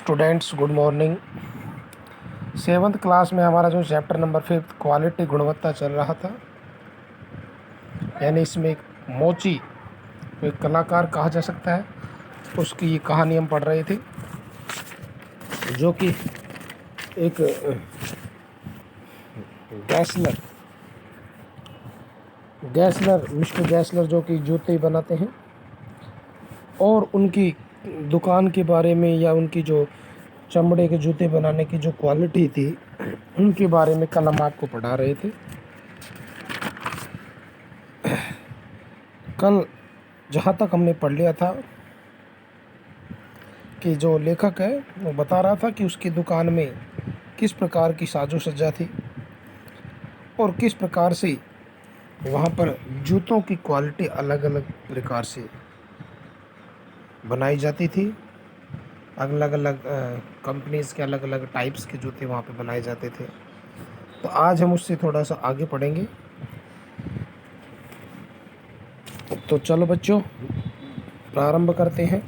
Students good morning. 7th class में हमारा जो चैप्टर नंबर 5 क्वालिटी गुणवत्ता चल रहा था, यानी इसमें एक मोची एक कलाकार कहा जा सकता है, उसकी कहानी हम पढ़ रहे थे, जो कि एक गैसलर मिस्टर गैसलर जो कि जूते बनाते हैं, और उनकी दुकान के बारे में या उनकी जो चमड़े के जूते बनाने की जो क्वालिटी थी उनके बारे में कल हम आपको पढ़ा रहे थे। कल जहाँ तक हमने पढ़ लिया था कि जो लेखक है वो बता रहा था कि उसकी दुकान में किस प्रकार की साजो सज्जा थी और किस प्रकार से वहाँ पर जूतों की क्वालिटी अलग अलग प्रकार से बनाई जाती थी। अलग अलग कंपनीज़ के अलग अलग टाइप्स के जूते वहाँ पे बनाए जाते थे। तो आज हम उससे थोड़ा सा आगे पढ़ेंगे। तो चलो बच्चों, प्रारंभ करते हैं।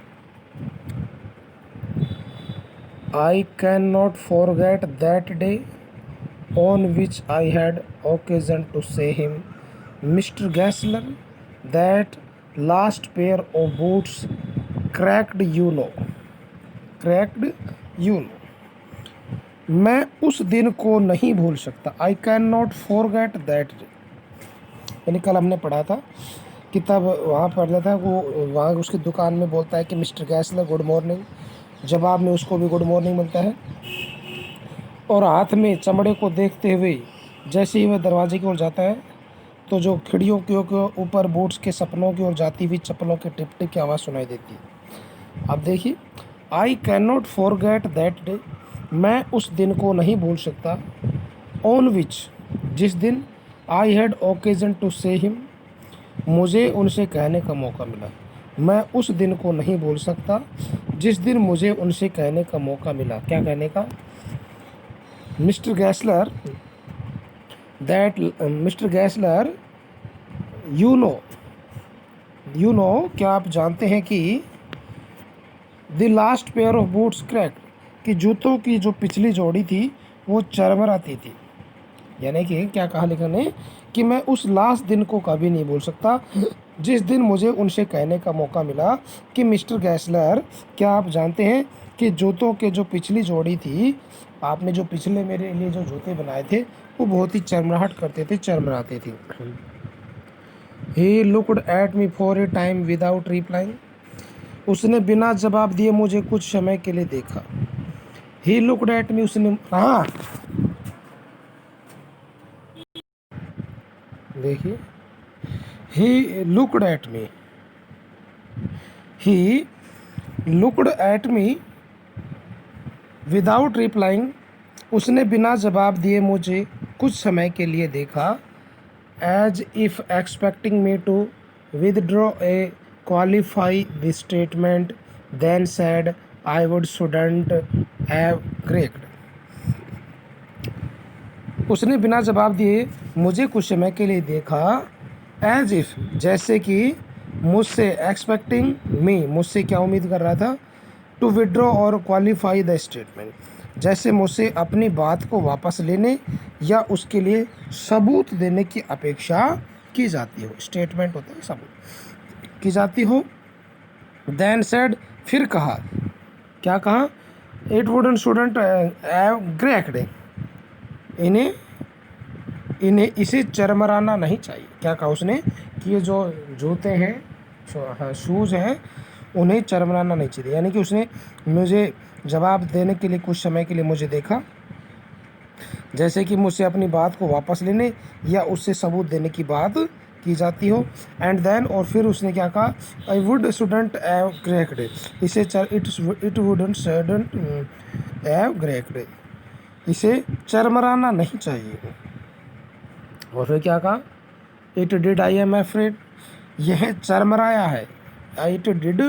I cannot forget that day on which I had occasion to say him, Mr. Gessler, that last pair of boots cracked, you know. मैं उस दिन को नहीं भूल सकता। I cannot forget that day, यानी कल हमने पढ़ा था कि तब वहाँ पढ़ लिया था, वो वहाँ उसकी दुकान में बोलता है कि मिस्टर गैसलर गुड मॉर्निंग। जवाब में उसको भी गुड मॉर्निंग मिलता है, और हाथ में चमड़े को देखते हुए जैसे ही वह दरवाजे की ओर जाता है तो जो खिड़कियों के ऊपर बूट्स के सपनों की ओर जाती हुई चप्पलों के टिप टिप की आवाज़ सुनाई देती है। अब देखिए, I can not forget that day, मैं उस दिन को नहीं भूल सकता, ऑन विच, जिस दिन, आई हैड ओकेजन टू से हिम, मुझे उनसे कहने का मौका मिला। मैं उस दिन को नहीं भूल सकता जिस दिन मुझे उनसे कहने का मौका मिला। क्या कहने का? मिस्टर गैसलर, यू नो, क्या आप जानते हैं कि the last pair of boots cracked, कि जूतों की जो पिछली जोड़ी थी वो चरमराती थी। यानी कि क्या कहा लेखक ने कि मैं उस लास्ट दिन को कभी नहीं भूल सकता जिस दिन मुझे उनसे कहने का मौका मिला कि मिस्टर गैसलर, क्या आप जानते हैं कि जूतों के जो पिछली जोड़ी थी, आपने जो पिछले मेरे लिए जो जूते बनाए थे वो बहुत ही चरमराहट करते थे, चरमराते थे। He looked at me for a time without replying, उसने बिना जवाब दिए मुझे कुछ समय के लिए देखा। ही लुक्ड एट मी, उसने, हाँ देखिए, he looked at me without replying, उसने बिना जवाब दिए मुझे कुछ समय के लिए देखा। As if expecting me to withdraw a qualify the statement, then said I would shouldn't have cracked. उसने बिना जवाब दिए मुझे कुछ समय के लिए देखा, एज इफ, जैसे कि, मुझसे, एक्सपेक्टिंग मी, मुझसे क्या उम्मीद कर रहा था, टू विड्रॉ और क्वालिफाई द स्टेटमेंट, जैसे मुझसे अपनी बात को वापस लेने या उसके लिए सबूत देने की अपेक्षा की जाती हो। स्टेटमेंट होता है सबूत, की जाती हो। देन सेड, फिर कहा, क्या कहा? It wouldn't shouldn't have cracked, इन्हें इसे चरमराना नहीं चाहिए। क्या कहा उसने? कि ये जो जूते हैं, शूज़ हैं, उन्हें चरमराना नहीं चाहिए। यानी कि उसने मुझे जवाब देने के लिए कुछ समय के लिए मुझे देखा, जैसे कि मुझसे अपनी बात को वापस लेने या उससे सबूत देने की बात की जाती हो। एंड देन, और फिर उसने क्या कहा? आई would shouldn't have cracked, it wouldn't shouldn't have cracked, इसे चरमराना नहीं चाहिए। और फिर क्या कहा? It did, I am afraid, यह चरमराया है। इट डिड,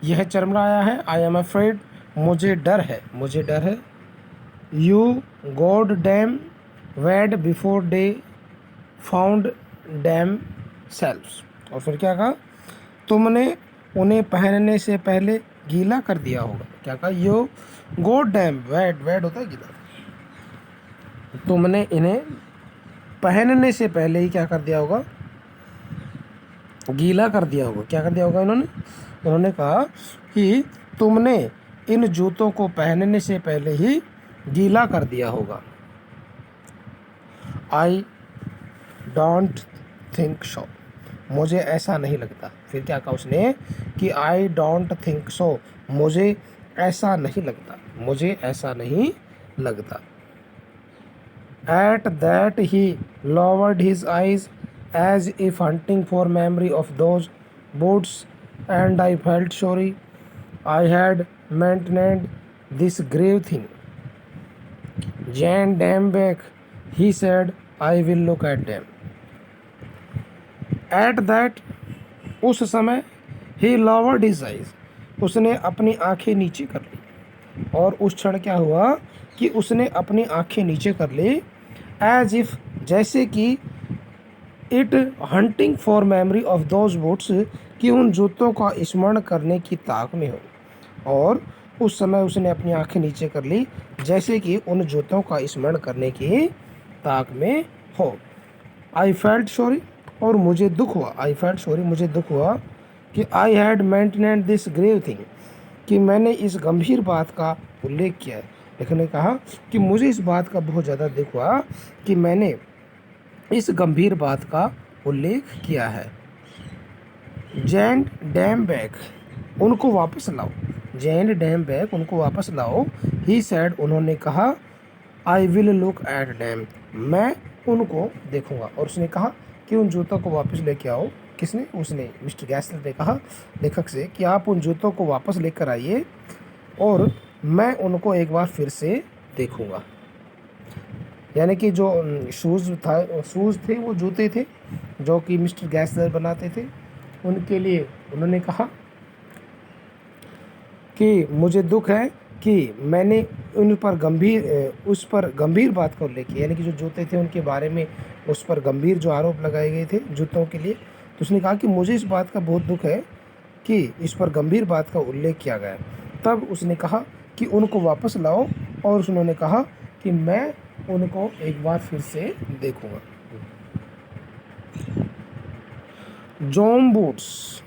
यह चरमराया है। आई एम अफ्रेड, मुझे डर है। You got them wed before they found themselves. और फिर क्या कहा? तुमने उन्हें पहनने से पहले गीला कर दिया होगा। क्या कहा? यो गॉड डैम वेट, वेट होता है गीला। तुमने इन्हें पहनने से पहले ही क्या कर दिया होगा? गीला कर दिया होगा। क्या कर दिया होगा इन्होंने? उन्होंने कहा कि तुमने इन जूतों को पहनने से पहले ही गीला कर दिया होगा। आई डोंट थिंक सो, मुझे ऐसा नहीं लगता। फिर क्या कहा उसने कि आई डोंट थिंक सो, मुझे ऐसा नहीं लगता, मुझे ऐसा नहीं लगता। At that he lowered his eyes as if hunting for memory of those boots, and I felt sorry I had maintained this grave thing. Jan them back, he said, I will look at them. At that, उस समय he lowered his eyes, उसने अपनी आंखें नीचे कर ली। और उस क्षण क्या हुआ कि उसने अपनी आंखें नीचे कर ली, एज इफ, जैसे कि, it hunting for memory of those boots, कि उन जूतों का स्मरण करने की ताक में हो। और उस समय उसने अपनी आंखें नीचे कर ली जैसे कि उन जूतों का स्मरण करने की ताक में हो। आई फेल्ट सॉरी, और मुझे दुख हुआ। आई फेल्ट सॉरी, मुझे दुख हुआ कि I had maintained this grave thing, कि मैंने इस गंभीर बात का उल्लेख किया है। लेखक ने कहा कि मुझे इस बात का बहुत ज़्यादा दुख हुआ कि मैंने इस गंभीर बात का उल्लेख किया है। जैंड डैम बैक, उनको वापस लाओ। जैंड डैम बैक, उनको वापस लाओ। ही सैड, उन्होंने कहा, I will look at dam, मैं उनको देखूंगा। और उसने कहा कि उन जूतों को वापस लेके आओ। किसने? उसने, मिस्टर गैसलर ने कहा लेखक से कि आप उन जूतों को वापस लेकर आइए और मैं उनको एक बार फिर से देखूंगा। यानी कि जो शूज़ थे, वो जूते थे जो कि मिस्टर गैसलर बनाते थे, उनके लिए उन्होंने कहा कि मुझे दुख है कि मैंने उस पर गंभीर बात का उल्लेख किया। यानी कि जो जूते थे उनके बारे में उस पर गंभीर जो आरोप लगाए गए थे जूतों के लिए, तो उसने कहा कि मुझे इस बात का बहुत दुख है कि इस पर गंभीर बात का उल्लेख किया गया। तब उसने कहा कि उनको वापस लाओ, और उन्होंने कहा कि मैं उनको एक बार फिर से देखूंगा। जॉम बूट्स,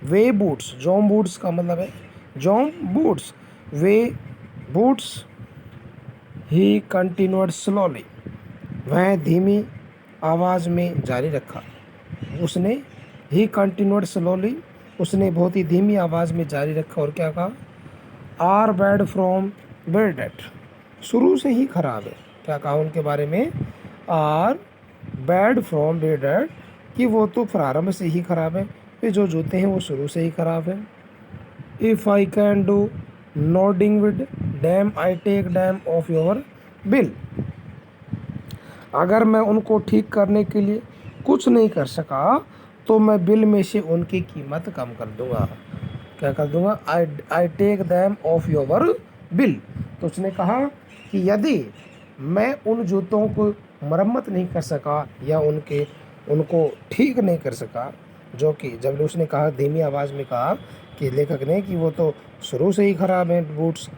वे बूट्स, जॉम बूट्स का मतलब है जॉम बूट्स, वे बूट्स, ही कंटिन्यूड स्लोली, वह धीमी आवाज़ में जारी रखा। उसने, ही कंटिन्यूड स्लोली, उसने बहुत ही धीमी आवाज़ में जारी रखा। और क्या कहा? Are bad from bed date, शुरू से ही खराब है। क्या कहा उनके बारे में? Are bad from bed date, कि वो तो प्रारंभ से ही खराब है, ये जो जूते हैं वो शुरू से ही खराब है। If I can do nothing with them, I take them off your bill, अगर मैं उनको ठीक करने के लिए कुछ नहीं कर सका तो मैं बिल में से उनकी कीमत कम कर दूंगा। क्या कर दूंगा? I take them off your bill. तो उसने कहा कि यदि मैं उन जूतों को मरम्मत नहीं कर सका या उनको ठीक नहीं कर सका, जो कि जब उसने कहा, धीमी आवाज़ में कहा कि लेखक ने, कि वो तो शुरू से ही ख़राब हैं बूट्स,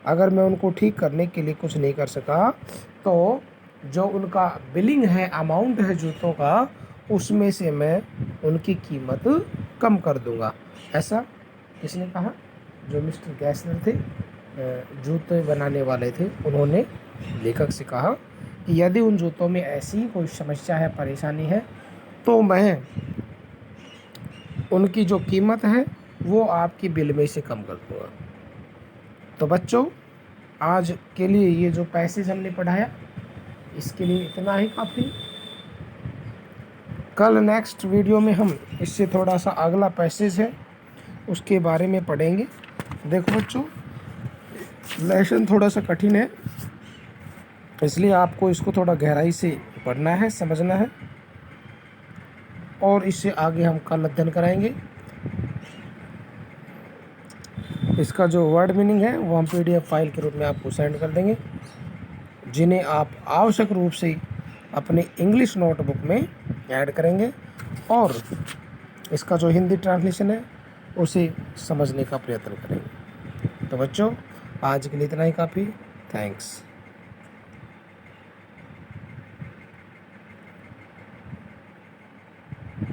अगर मैं उनको ठीक करने के लिए कुछ नहीं कर सका तो जो उनका बिलिंग है, अमाउंट है जूतों का, उसमें से मैं उनकी कीमत कम कर दूंगा। ऐसा किसने कहा? जो मिस्टर गैसलर थे, जूते बनाने वाले थे, उन्होंने लेखक से कहा कि यदि उन जूतों में ऐसी कोई समस्या है, परेशानी है, तो मैं उनकी जो कीमत है वो आपकी बिल में से कम कर दूँगा। तो बच्चों, आज के लिए ये जो पैसेज हमने पढ़ाया, इसके लिए इतना ही काफ़ी। कल नेक्स्ट वीडियो में हम इससे थोड़ा सा अगला पैसेज है उसके बारे में पढ़ेंगे। देखो बच्चों, लेसन थोड़ा सा कठिन है, इसलिए आपको इसको थोड़ा गहराई से पढ़ना है, समझना है, और इससे आगे हम कल अध्ययन कराएंगे। इसका जो वर्ड मीनिंग है वो हम PDF फाइल के रूप में आपको सेंड कर देंगे, जिन्हें आप आवश्यक रूप से अपने इंग्लिश नोटबुक में ऐड करेंगे। और इसका जो हिंदी ट्रांसलेशन है उसे समझने का प्रयत्न करेंगे। तो बच्चों आज के लिए इतना ही काफ़ी। थैंक्स।